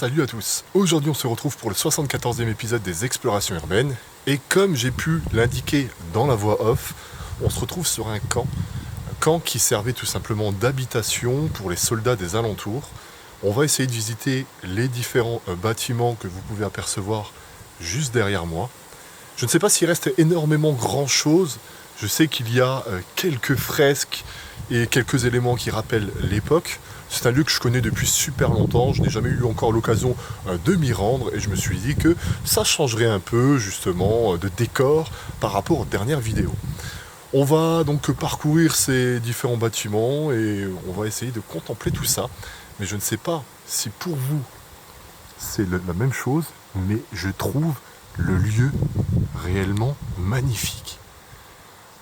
Salut à tous. Aujourd'hui on se retrouve pour le 74e épisode des explorations urbaines. Et comme j'ai pu l'indiquer dans la voix off, on se retrouve sur un camp qui servait tout simplement d'habitation pour les soldats des alentours. On va essayer de visiter les différents bâtiments que vous pouvez apercevoir juste derrière moi. Je ne sais pas s'il reste énormément grand chose. Je sais qu'il y a quelques fresques et quelques éléments qui rappellent l'époque. C'est un lieu que je connais depuis super longtemps, je n'ai jamais eu encore l'occasion de m'y rendre et je me suis dit que ça changerait un peu justement de décor par rapport aux dernières vidéos. On va donc parcourir ces différents bâtiments et on va essayer de contempler tout ça. Mais je ne sais pas si pour vous c'est la même chose, mais je trouve le lieu réellement magnifique.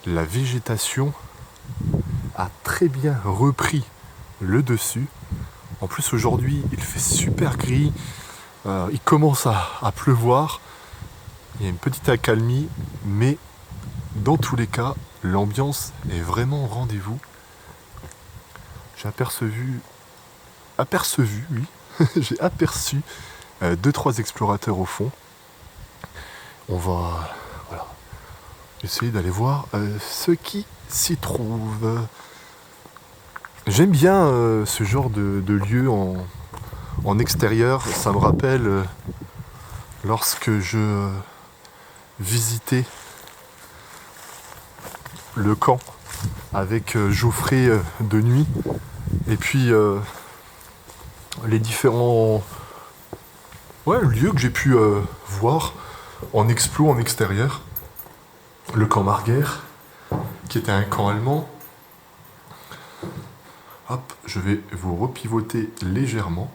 La végétation a très bien repris le dessus. En plus aujourd'hui il fait super gris, il commence à pleuvoir, il y a une petite accalmie, mais dans tous les cas l'ambiance est vraiment au rendez-vous. J'ai aperçu, oui, j'ai aperçu 2-3 explorateurs au fond. On va essayer d'aller voir ce qui s'y trouve. J'aime bien ce genre de lieu en extérieur. Ça me rappelle lorsque je visitais le camp avec Geoffrey de nuit. Et puis les différents lieux que j'ai pu voir en explo en extérieur. Le camp Marguerre, qui était un camp allemand. Hop, je vais vous repivoter légèrement.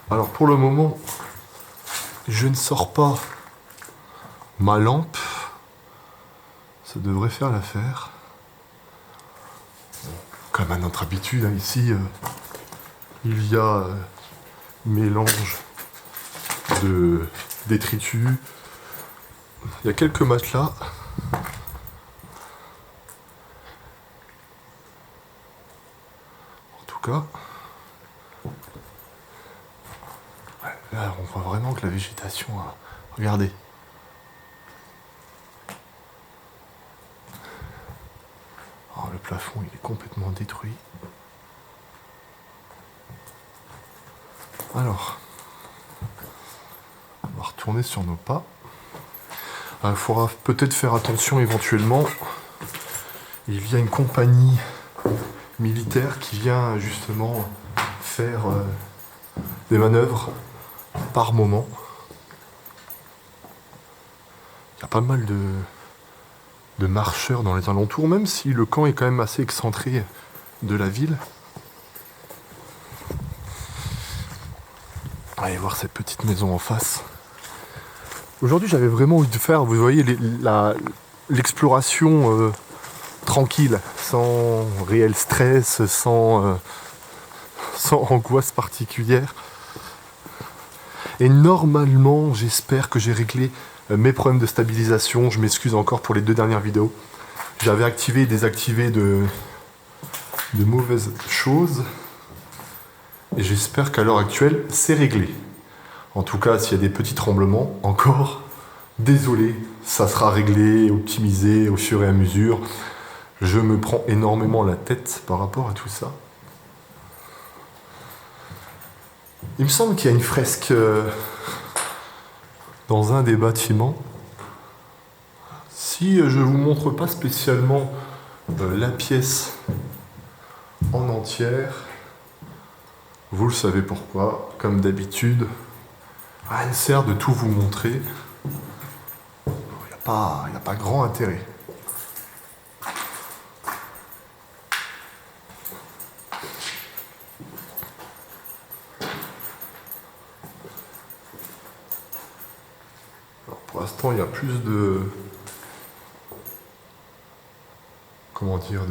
Alors pour le moment, je ne sors pas ma lampe. Ça devrait faire l'affaire. Comme à notre habitude, hein, ici, il y a mélange de détritus. Il y a quelques matelas. Là, on voit vraiment que la végétation a... Regardez. Oh, le plafond, il est complètement détruit. Alors, on va retourner sur nos pas. Il faudra peut-être faire attention éventuellement. Il y a une compagnie militaire qui vient justement faire des manœuvres par moment. Il y a pas mal de marcheurs dans les alentours, même si le camp est quand même assez excentré de la ville. Allez voir cette petite maison en face. Aujourd'hui j'avais vraiment envie de faire, vous voyez, l'exploration tranquille, sans réel stress, sans angoisse particulière. Et normalement, j'espère que j'ai réglé mes problèmes de stabilisation. Je m'excuse encore pour les 2 dernières vidéos. J'avais activé et désactivé de mauvaises choses. Et j'espère qu'à l'heure actuelle, c'est réglé. En tout cas, s'il y a des petits tremblements, encore, désolé, ça sera réglé, optimisé au fur et à mesure. Je me prends énormément la tête par rapport à tout ça. Il me semble qu'il y a une fresque dans un des bâtiments. Si je ne vous montre pas spécialement la pièce en entière, vous le savez pourquoi. Comme d'habitude, rien ne sert de tout vous montrer. Il n'y a pas grand intérêt. Pour l'instant, il y a plus de... Comment dire,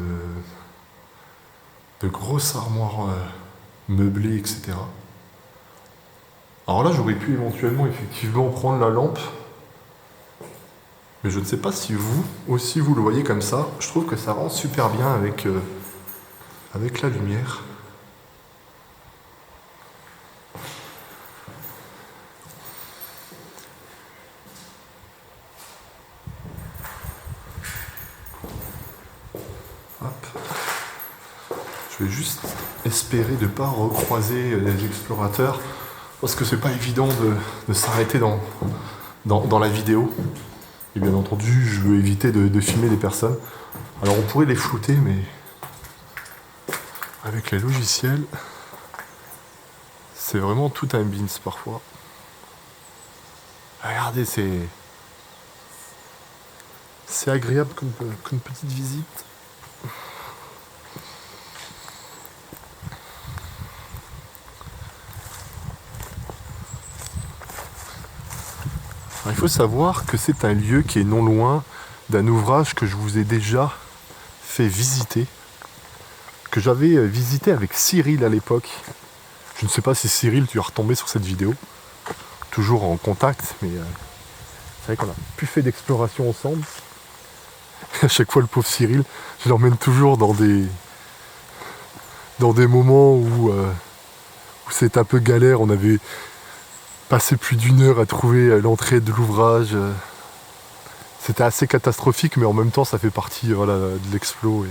de grosses armoires meublées, etc. Alors là, j'aurais pu éventuellement, effectivement, prendre la lampe. Mais je ne sais pas si vous aussi vous le voyez comme ça. Je trouve que ça rend super bien avec la lumière. Je vais juste espérer de ne pas recroiser les explorateurs, parce que c'est pas évident de s'arrêter dans la vidéo. Et bien entendu, je veux éviter de filmer les personnes. Alors on pourrait les flouter, mais avec les logiciels, c'est vraiment tout un beans parfois. Regardez, c'est agréable comme petite visite. Alors, il faut savoir que c'est un lieu qui est non loin d'un ouvrage que je vous ai déjà fait visiter, que j'avais visité avec Cyril à l'époque. Je ne sais pas si Cyril, tu es retombé sur cette vidéo, toujours en contact, mais c'est vrai qu'on a plus fait d'exploration ensemble. À chaque fois, le pauvre Cyril, je l'emmène toujours dans des moments où c'est un peu galère. On avait passé plus d'1 heure à trouver l'entrée de l'ouvrage. C'était assez catastrophique, mais en même temps, ça fait partie de l'explo.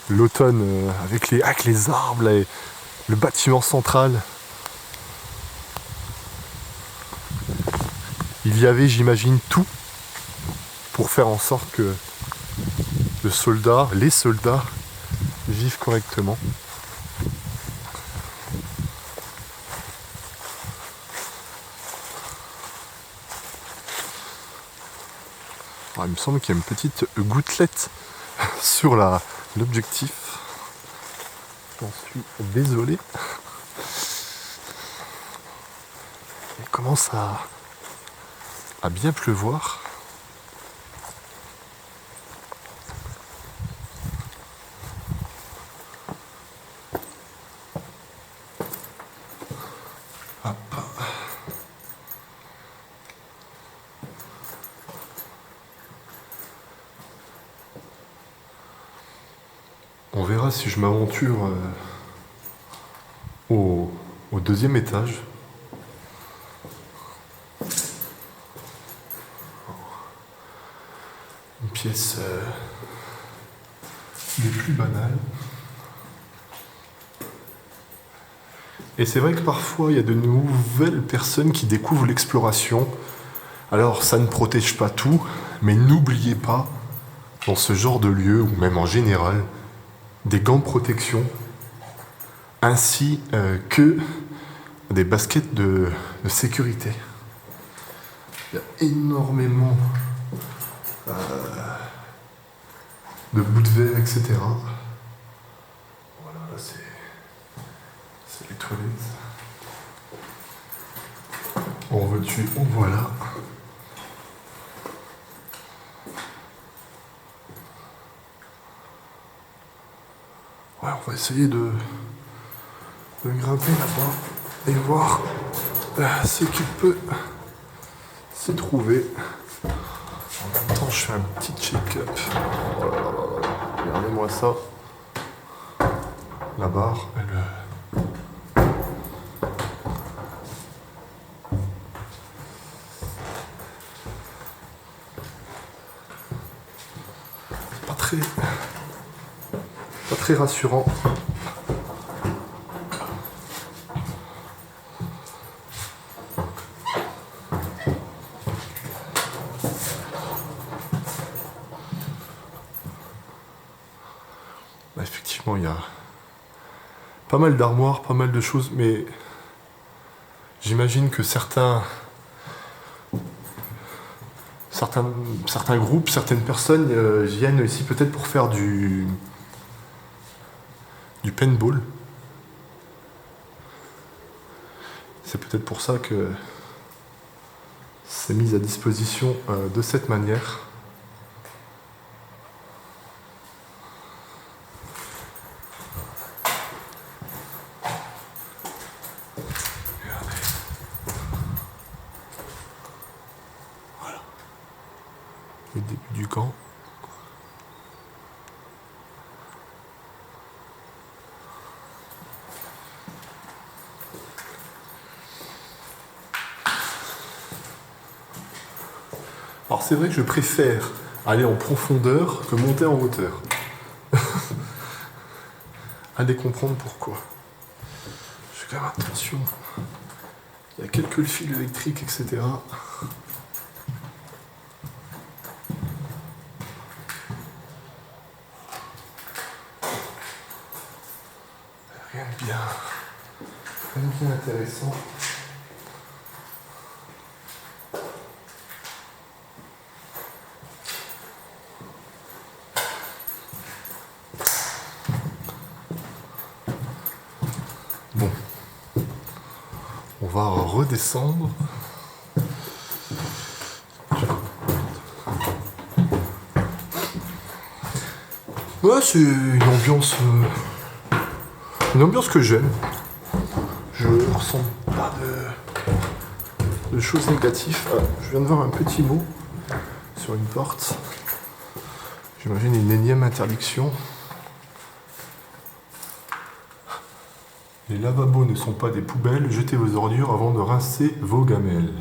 L'automne, avec les arbres, le bâtiment central. Il y avait, j'imagine, tout pour faire en sorte que les soldats vivent correctement. Alors, il me semble qu'il y a une petite gouttelette sur l'objectif. J'en suis désolé. Il commence à bien pleuvoir. Hop. On verra si je m'aventure au 2e étage. Une pièce des plus banales. Et c'est vrai que parfois il y a de nouvelles personnes qui découvrent l'exploration. Alors ça ne protège pas tout, mais n'oubliez pas, dans ce genre de lieu, ou même en général, des gants de protection, ainsi que des baskets de sécurité. Il y a énormément de bouts de verre, etc. Voilà, là c'est les toilettes. En veux-tu, en voilà. Ouais, on va essayer de grimper là-bas et voir ce qui peut se trouver. En même temps, je fais un petit check-up. Oh là là là là. Regardez-moi ça. La barre, pas très rassurant. Bah, effectivement, il y a pas mal d'armoires, pas mal de choses, mais j'imagine que certains groupes, certaines personnes viennent ici peut-être pour faire du paintball. C'est peut-être pour ça que c'est mis à disposition de cette manière. Regardez. Voilà. Le début du camp. Alors c'est vrai que je préfère aller en profondeur que monter en hauteur. Allez comprendre pourquoi. Je fais quand même attention. Il y a quelques fils électriques, etc. Rien de bien intéressant. Bon, on va redescendre. Ouais, c'est une ambiance que j'aime. Je ressens pas de choses négatives. Ah, je viens de voir un petit mot sur une porte. J'imagine une énième interdiction. Les lavabos ne sont pas des poubelles, jetez vos ordures avant de rincer vos gamelles.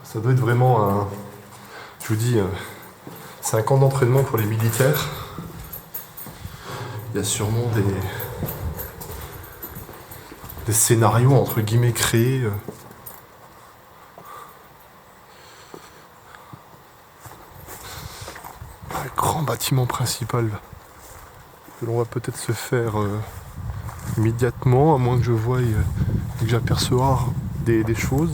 Ça doit être vraiment un... Je vous dis, c'est un camp d'entraînement pour les militaires. Il y a sûrement des scénarios entre guillemets créés. Un grand bâtiment principal que l'on va peut-être se faire immédiatement, à moins que je voie et que j'aperçoive des choses.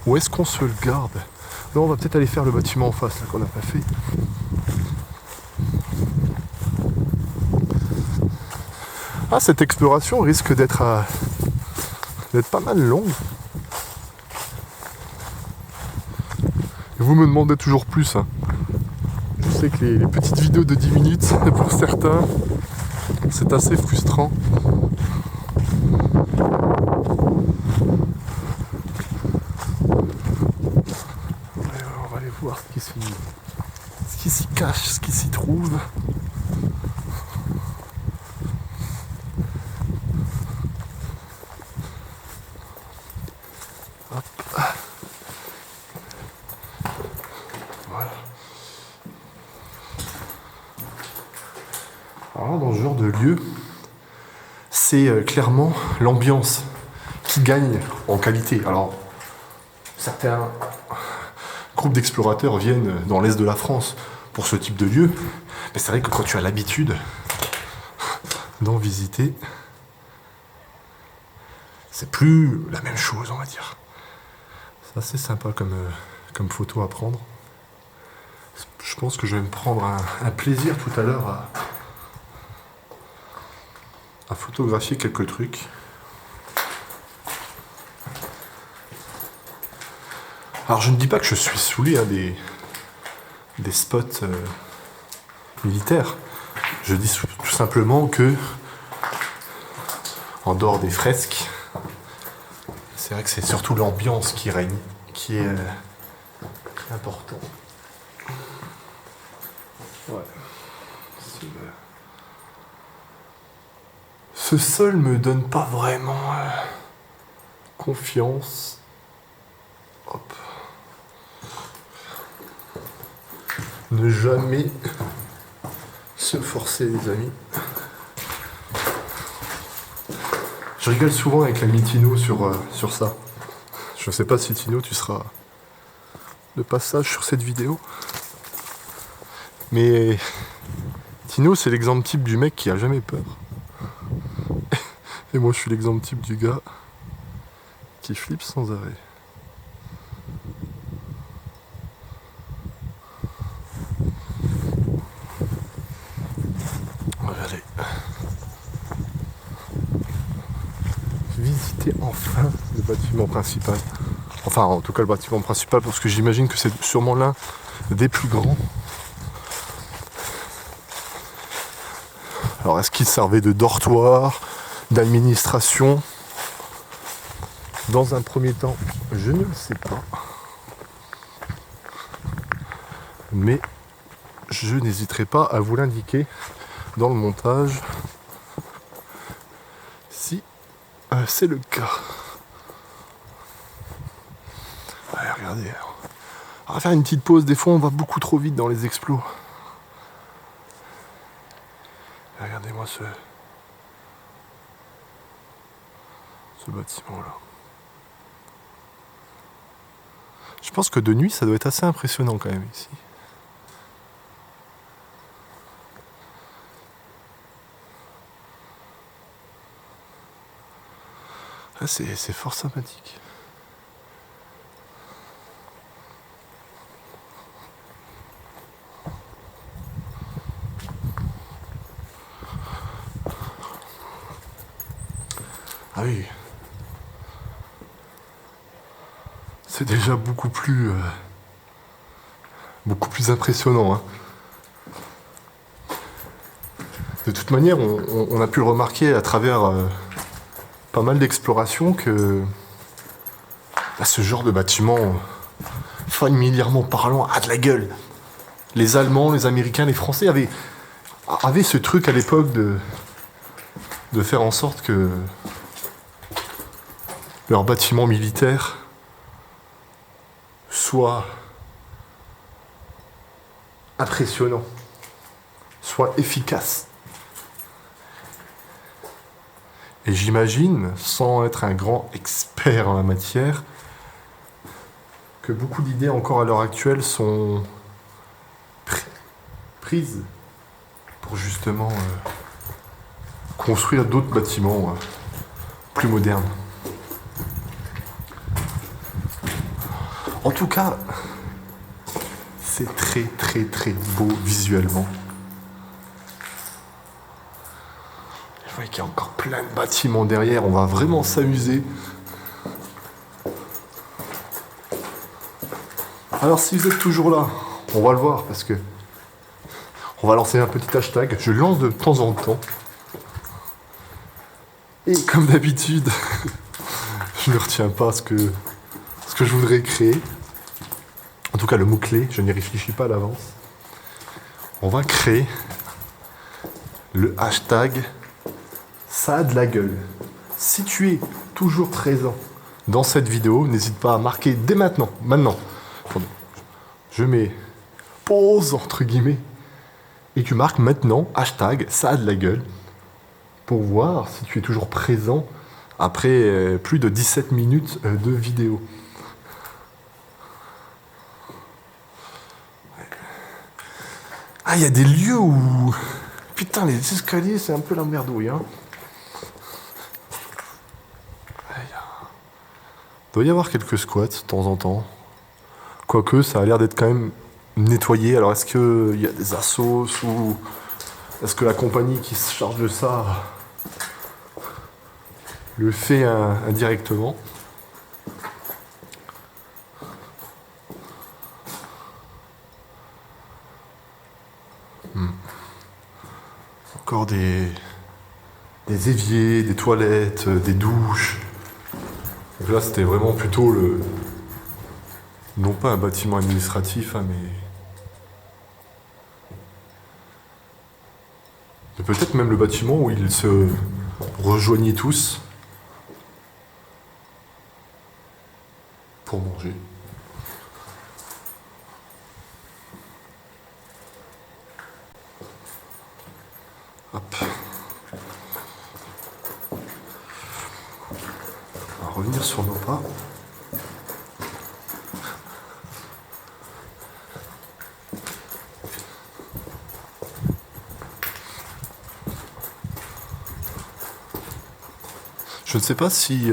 Où est-ce qu'on se le garde? Là, on va peut-être aller faire le bâtiment en face, là, qu'on n'a pas fait. Ah, cette exploration risque d'être pas mal longue. Et vous me demandez toujours plus. Hein. Je sais que les petites vidéos de 10 minutes, pour certains, c'est assez frustrant. On va aller voir ce qui s'y cache, ce qui s'y trouve. Hop. Voilà. Alors là, dans ce genre de lieu, c'est clairement l'ambiance qui gagne en qualité. Alors, certains groupes d'explorateurs viennent dans l'est de la France pour ce type de lieu, mais c'est vrai que quand tu as l'habitude d'en visiter, c'est plus la même chose, on va dire. C'est assez sympa comme photo à prendre. Je pense que je vais me prendre un plaisir tout à l'heure à photographier quelques trucs. Alors je ne dis pas que je suis saoulé des spots militaires. Je dis tout simplement que, en dehors des fresques, c'est vrai que c'est surtout l'ambiance qui règne, qui est important. Ouais. Ce sol me donne pas vraiment confiance. Hop. Ne jamais se forcer, les amis. Je rigole souvent avec l'ami Tino sur ça. Je sais pas si Tino, tu seras de passage sur cette vidéo. Mais Tino, c'est l'exemple type du mec qui a jamais peur. Et moi, je suis l'exemple type du gars qui flippe sans arrêt. On va aller visiter enfin le bâtiment principal. Enfin, en tout cas, le bâtiment principal, parce que j'imagine que c'est sûrement l'un des plus grands. Alors, est-ce qu'il servait de dortoir, d'administration? Dans un premier temps, je ne le sais pas. Mais je n'hésiterai pas à vous l'indiquer dans le montage si c'est le cas. Ouais, regardez. On va faire une petite pause. Des fois, on va beaucoup trop vite dans les explos. Regardez-moi ce bâtiment-là. Je pense que de nuit, ça doit être assez impressionnant quand même ici. Ah, c'est fort sympathique. Ah oui. C'est déjà beaucoup plus impressionnant. Hein. De toute manière, on a pu le remarquer à travers pas mal d'explorations que ce genre de bâtiment, familièrement parlant, a de la gueule. Les Allemands, les Américains, les Français avaient ce truc à l'époque de faire en sorte que leurs bâtiments militaires soient impressionnants, soient efficaces. Et j'imagine, sans être un grand expert en la matière, que beaucoup d'idées encore à l'heure actuelle sont prises pour justement construire d'autres bâtiments plus modernes. En tout cas, c'est très très très beau visuellement. Je vois qu'il y a encore plein de bâtiments derrière, on va vraiment s'amuser. Alors si vous êtes toujours là, on va le voir parce que on va lancer un petit hashtag, je le lance de temps en temps. Et comme d'habitude, je ne retiens pas ce que je voudrais créer. En tout cas, le mot-clé, je n'y réfléchis pas à l'avance. On va créer le hashtag ça a de la gueule. Si tu es toujours présent dans cette vidéo, n'hésite pas à marquer dès maintenant. Je mets pause entre guillemets et tu marques maintenant hashtag ça a de la gueule pour voir si tu es toujours présent après plus de 17 minutes de vidéo. Ah, il y a des lieux où... Putain, les escaliers, c'est un peu la merdouille, hein. Il doit y avoir quelques squats, de temps en temps. Quoique, ça a l'air d'être quand même nettoyé. Alors, est-ce qu'il y a des assos ou... Est-ce que la compagnie qui se charge de ça le fait indirectement ? Encore des éviers, des toilettes, des douches. Donc là, c'était vraiment plutôt non pas un bâtiment administratif, hein, mais peut-être même le bâtiment où ils se rejoignaient tous pour manger. Hop. On va revenir sur nos pas. Je ne sais pas si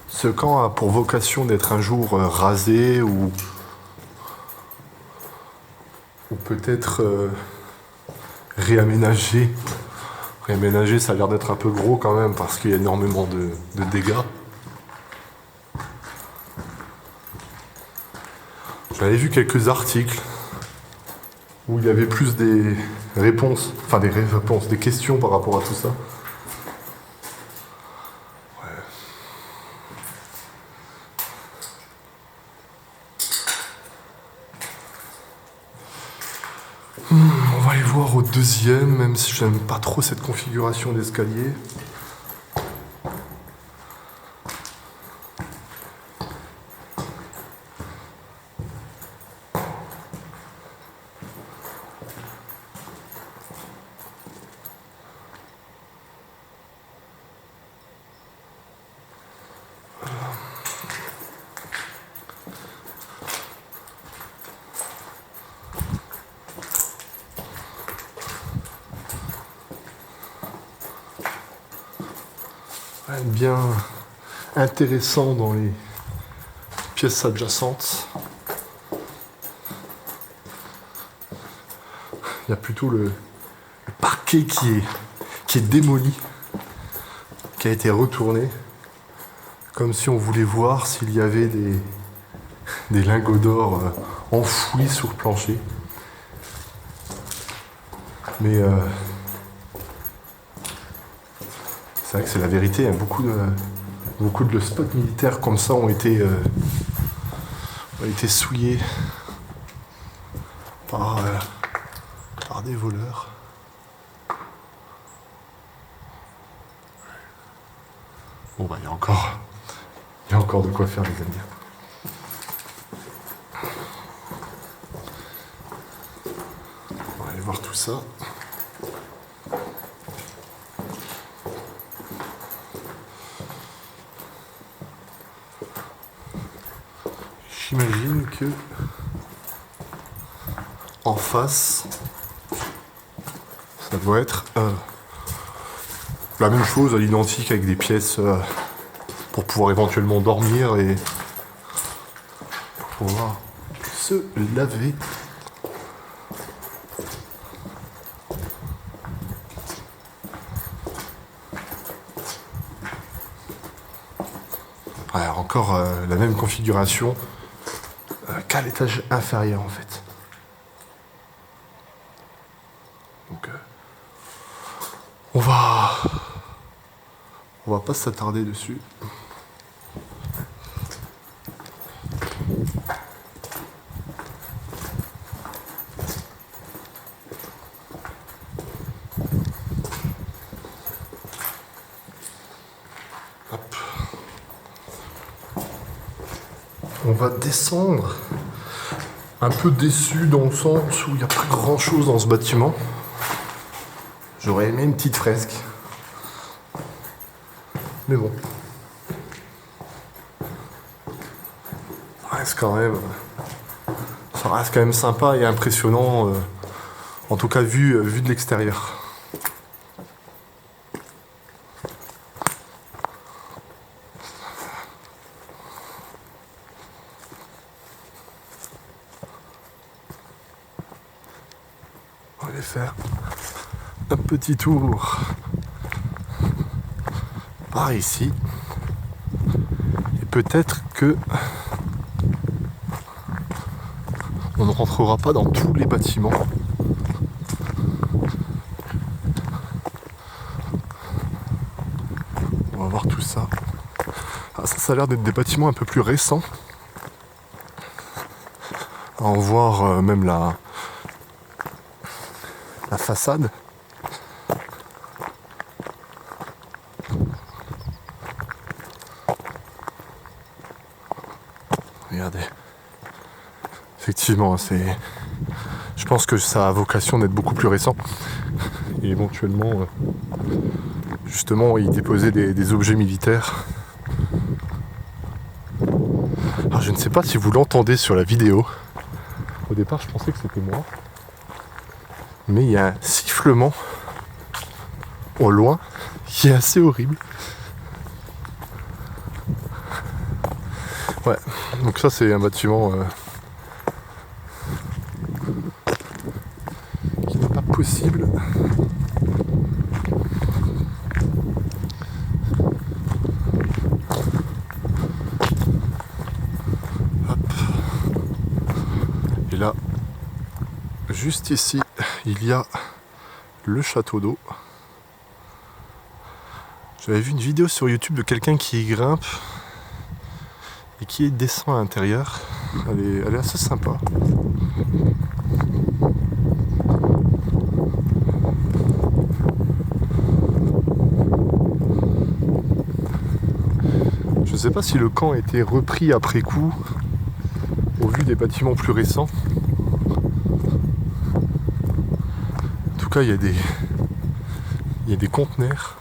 ce camp a pour vocation d'être un jour rasé ou peut-être réaménagé. Réaménagé, ça a l'air d'être un peu gros quand même parce qu'il y a énormément de dégâts. J'avais vu quelques articles où il y avait plus des réponses, des questions par rapport à tout ça. On va aller voir au deuxième, même si je n'aime pas trop cette configuration d'escalier. bien intéressant dans les pièces adjacentes. Il y a plutôt le parquet qui est démoli, qui a été retourné, comme si on voulait voir s'il y avait des lingots d'or enfouis sous le plancher. Mais c'est vrai que c'est la vérité, hein. Beaucoup de spots militaires comme ça ont été souillés par des voleurs. Bon bah il y a encore de quoi faire, les amis. On va aller voir tout ça. J'imagine que en face, ça doit être la même chose à l'identique avec des pièces pour pouvoir éventuellement dormir et pour pouvoir se laver. Ouais, encore la même configuration qu'à l'étage inférieur en fait. Donc on va pas s'attarder dessus. Hop. On va descendre, un peu déçu dans le sens où il n'y a pas grand chose dans ce bâtiment. J'aurais aimé une petite fresque. Mais bon. Ça reste quand même sympa et impressionnant, en tout cas vu de l'extérieur. On va aller faire un petit tour par ici. Et peut-être que on ne rentrera pas dans tous les bâtiments. On va voir tout ça. Ah, ça a l'air d'être des bâtiments un peu plus récents. À en voir même la façade. Regardez. Effectivement, je pense que ça a vocation d'être beaucoup plus récent. Et éventuellement, justement, y déposer des objets militaires. Alors, je ne sais pas si vous l'entendez sur la vidéo. Au départ, je pensais que c'était moi. Mais il y a un sifflement au loin qui est assez horrible. Ouais, donc ça c'est un bâtiment qui n'est pas possible. Hop. Et là, juste ici, il y a le château d'eau. J'avais vu une vidéo sur YouTube de quelqu'un qui y grimpe et qui descend à l'intérieur. Elle est assez sympa. Je ne sais pas si le camp a été repris après coup, au vu des bâtiments plus récents. En tout cas, il y a des conteneurs.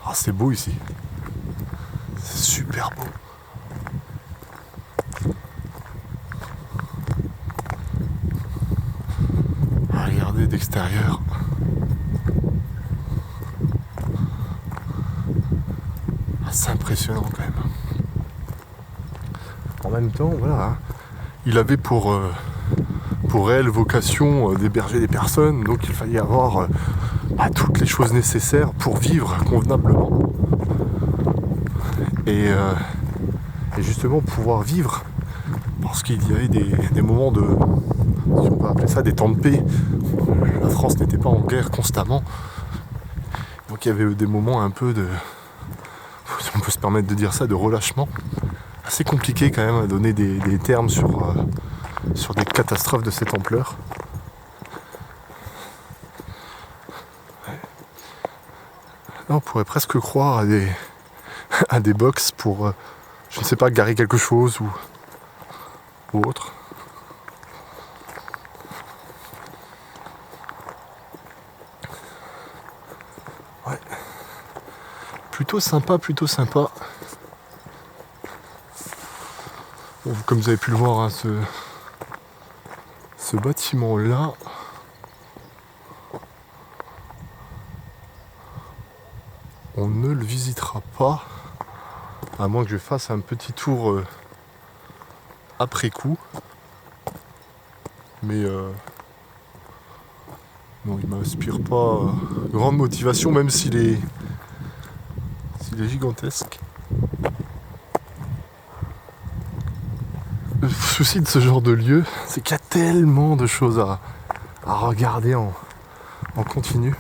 Ah, c'est beau ici. C'est super beau. Regardez d'extérieur. C'est impressionnant quand même. En même temps, voilà, il avait pour réelle vocation d'héberger des personnes, donc il fallait avoir toutes les choses nécessaires pour vivre convenablement. Et justement pouvoir vivre, parce qu'il y avait des moments de, si on peut appeler ça, des temps de paix. La France n'était pas en guerre constamment, donc il y avait des moments un peu de, si on peut se permettre de dire ça, de relâchement. Assez compliqué quand même à donner des termes sur des catastrophes de cette ampleur. Là, on pourrait presque croire à des box pour, je ne sais pas, garer quelque chose ou autre. Ouais. Plutôt sympa, plutôt sympa. Bon, comme vous avez pu le voir, hein, ce bâtiment-là, on ne le visitera pas, à moins que je fasse un petit tour après coup. Mais non, il m'inspire pas grande motivation, même s'il est gigantesque. Le souci de ce genre de lieu, c'est qu'il y a tellement de choses à regarder en continu.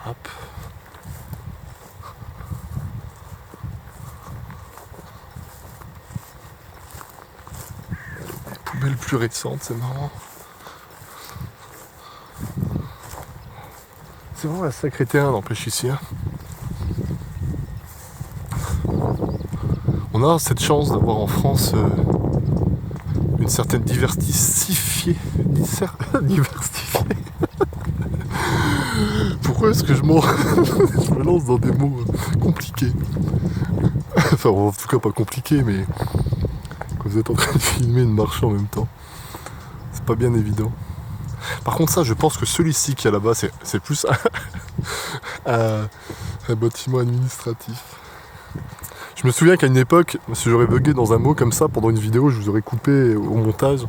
Hop. Les poubelles plus récentes, c'est marrant. C'est vraiment un sacré terrain, n'empêche ici. Hein. On a cette chance d'avoir en France une certaine diversifiée. Pourquoi est-ce que je me lance dans des mots compliqués? Enfin, en tout cas pas compliqués, mais quand vous êtes en train de filmer et de marcher en même temps, c'est pas bien évident. Par contre, ça, je pense que celui-ci qui est là-bas, c'est plus un bâtiment administratif. Je me souviens qu'à une époque, si j'aurais bugué dans un mot comme ça pendant une vidéo, je vous aurais coupé au montage.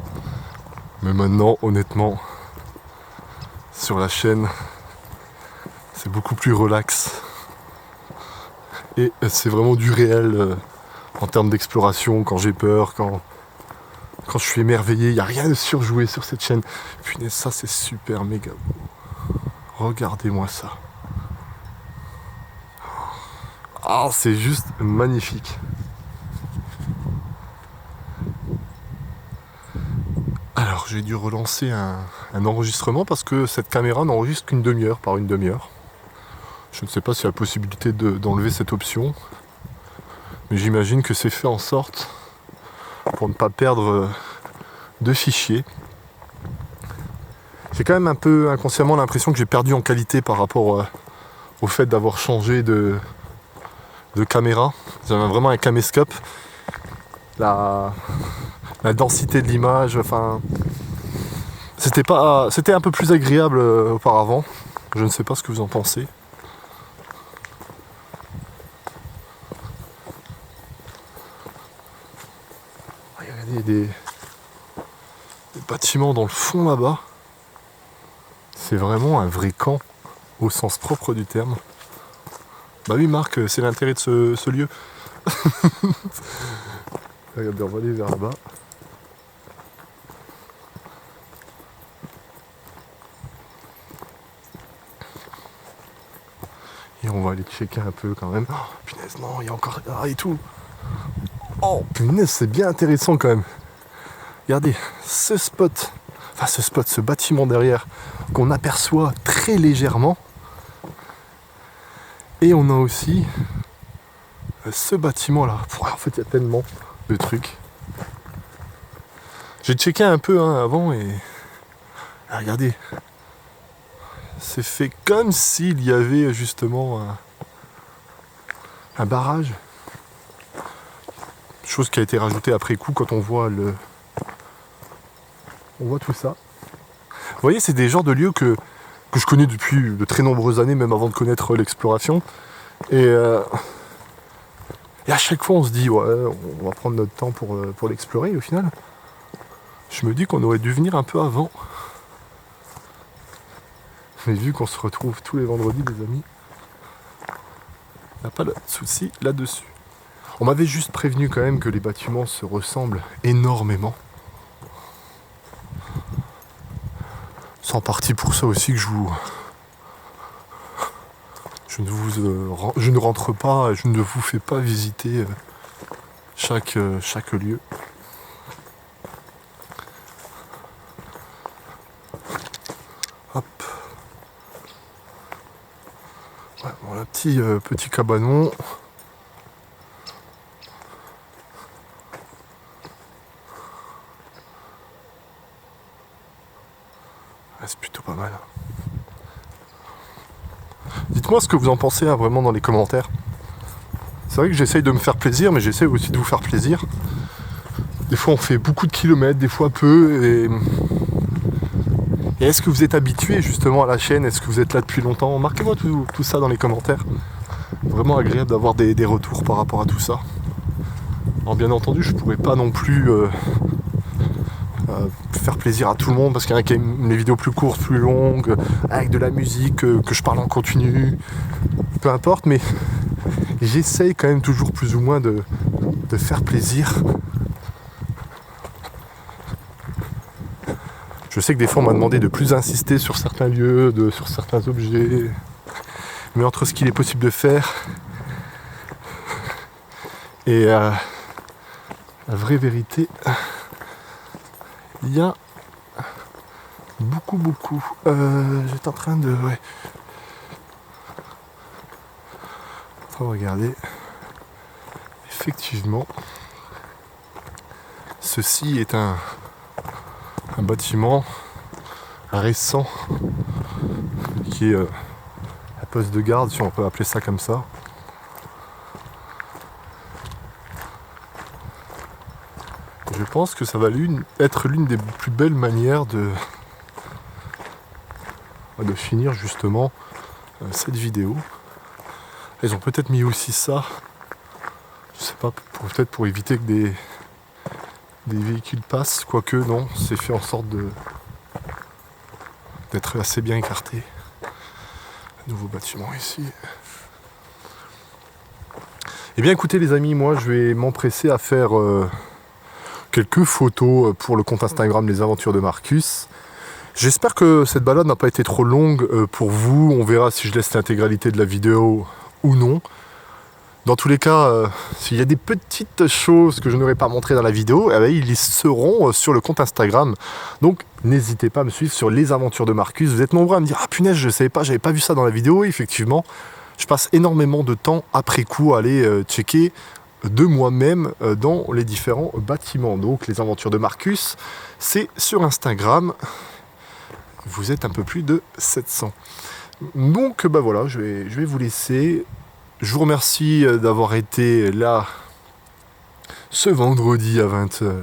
Mais maintenant, honnêtement, sur la chaîne, c'est beaucoup plus relax. Et c'est vraiment du réel en termes d'exploration, quand j'ai peur, quand je suis émerveillé. Il n'y a rien de surjoué sur cette chaîne. Punaise, ça c'est super méga beau. Regardez-moi ça. Ah, c'est juste magnifique. Alors, j'ai dû relancer un enregistrement parce que cette caméra n'enregistre qu'une demi-heure par une demi-heure. Je ne sais pas s'il y a la possibilité d'enlever cette option, mais j'imagine que c'est fait en sorte pour ne pas perdre de fichiers. J'ai quand même un peu inconsciemment l'impression que j'ai perdu en qualité par rapport au fait d'avoir changé de caméra. J'avais vraiment un caméscope. La densité de l'image, enfin, c'était un peu plus agréable auparavant. Je ne sais pas ce que vous en pensez. Regardez des bâtiments dans le fond là-bas. C'est vraiment un vrai camp au sens propre du terme. Bah oui, Marc, c'est l'intérêt de ce lieu. Regardez, on va aller vers là-bas. Et on va aller checker un peu quand même. Oh, punaise, non, il y a encore et tout. Oh, punaise, c'est bien intéressant quand même. Regardez, ce bâtiment derrière, qu'on aperçoit très légèrement. Et on a aussi ce bâtiment-là. En fait, il y a tellement de trucs. J'ai checké un peu avant et... Ah, regardez. C'est fait comme s'il y avait justement un barrage. Chose qui a été rajoutée après coup quand on voit on voit tout ça. Vous voyez, c'est des genres de lieux que je connais depuis de très nombreuses années, même avant de connaître l'exploration. Et à chaque fois, on se dit, ouais, on va prendre notre temps pour l'explorer. Et au final, je me dis qu'on aurait dû venir un peu avant. Mais vu qu'on se retrouve tous les vendredis, les amis, il n'y a pas de souci là-dessus. On m'avait juste prévenu quand même que les bâtiments se ressemblent énormément. C'est en partie pour ça aussi que je ne rentre pas, je ne vous fais pas visiter chaque lieu. Hop. Ouais, voilà, petit cabanon. Ouais, c'est plutôt pas mal. Dites-moi ce que vous en pensez vraiment dans les commentaires. C'est vrai que j'essaye de me faire plaisir, mais j'essaye aussi de vous faire plaisir. Des fois on fait beaucoup de kilomètres, des fois peu. Et est-ce que vous êtes habitué justement à la chaîne? Est-ce que vous êtes là depuis longtemps? Marquez-moi tout ça dans les commentaires. Vraiment agréable d'avoir des retours par rapport à tout ça. Alors bien entendu, je pourrais pas non plus faire plaisir à tout le monde parce qu'il y en a qui aiment les vidéos plus courtes, plus longues, avec de la musique, que je parle en continu. Peu importe, mais j'essaye quand même toujours plus ou moins de faire plaisir. Je sais que des fois on m'a demandé de plus insister sur certains lieux, sur certains objets. Mais entre ce qu'il est possible de faire et la vraie vérité, il y a beaucoup. J'étais en train de... Ouais. On va regarder. Effectivement, ceci est un bâtiment récent qui est la poste de garde, si on peut appeler ça comme ça. Je pense que ça va être l'une des plus belles manières de finir justement cette vidéo. Ils ont peut-être mis aussi ça, je sais pas, peut-être pour éviter que des véhicules passent, quoique non, c'est fait en sorte d'être assez bien écarté. Un nouveau bâtiment ici. Eh bien écoutez les amis, moi je vais m'empresser à faire quelques photos pour le compte Instagram Les Aventures de Marcus. J'espère que cette balade n'a pas été trop longue pour vous. On verra si je laisse l'intégralité de la vidéo ou non. Dans tous les cas, s'il y a des petites choses que je n'aurais pas montrées dans la vidéo, eh bien, ils seront sur le compte Instagram. Donc n'hésitez pas à me suivre sur Les Aventures de Marcus. Vous êtes nombreux à me dire « Ah punaise, je ne savais pas, j'avais pas vu ça dans la vidéo. » Effectivement, je passe énormément de temps après coup à aller checker de moi-même dans les différents bâtiments. Donc Les Aventures de Marcus, c'est sur Instagram. Vous êtes un peu plus de 700. Donc bah voilà, je vais vous laisser. Je vous remercie d'avoir été là ce vendredi à 20h,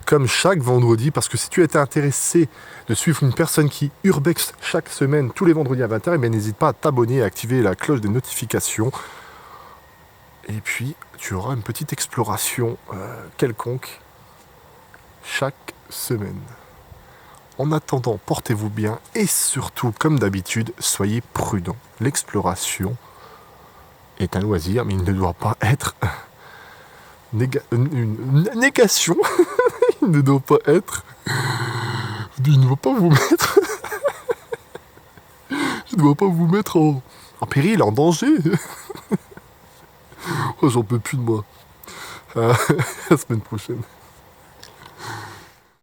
comme chaque vendredi, parce que si tu étais intéressé de suivre une personne qui urbex chaque semaine, tous les vendredis à 20h, eh bien n'hésite pas à t'abonner et à activer la cloche des notifications. Et puis, tu auras une petite exploration quelconque chaque semaine. En attendant, portez-vous bien et surtout, comme d'habitude, soyez prudents. L'exploration est un loisir, mais il ne doit pas être une négation. Il ne doit pas être... Il ne doit pas vous mettre... Il ne doit pas vous mettre en péril, en danger. Oh, j'en peux plus de moi. À la semaine prochaine.